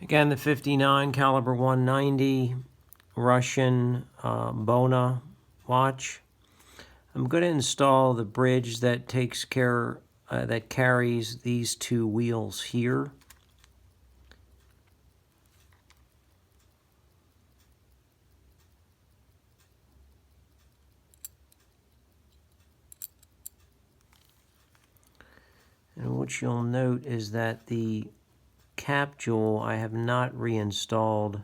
Again, the 59 caliber 190 Russian Bohna watch. I'm going to install the bridge that takes care, that carries these two wheels here. And what you'll note is that the cap jewel I have not reinstalled.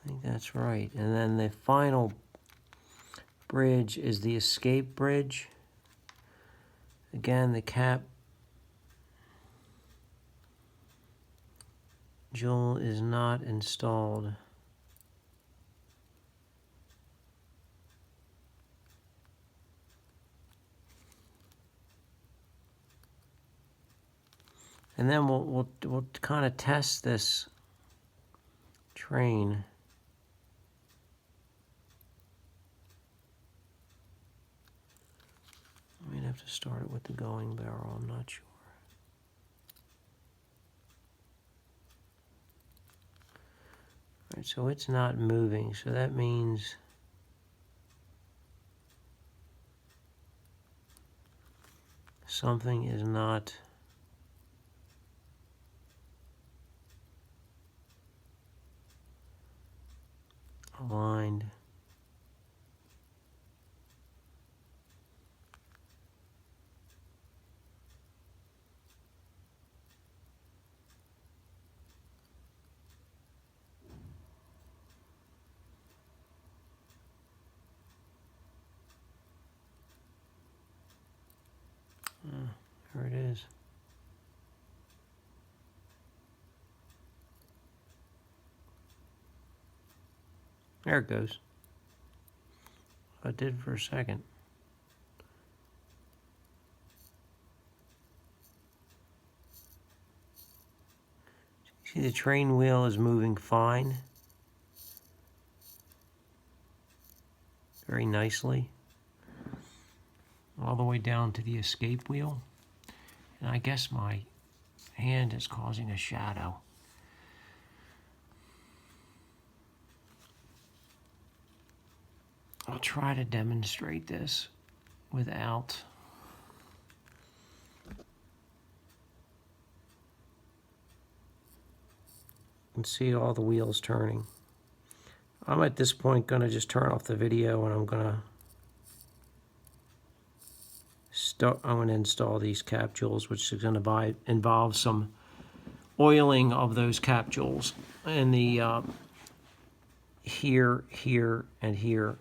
I think that's right. And then the final bridge is the escape bridge. Again, the cap jewel is not installed. And then we'll kind of test this train. I might have to start it with the going barrel, I'm not sure. All right, so it's not moving, so that means something is not aligned. There it is. There it goes. I did for a second. See, the train wheel is moving fine. Very nicely. All the way down to the escape wheel. And I guess my hand is causing a shadow. I'll try to demonstrate this without and see all the wheels turning. I'm at this point going to just turn off the video and I'm going to install these cap jewels, which is going to involve some oiling of those cap jewels in the here, here, and here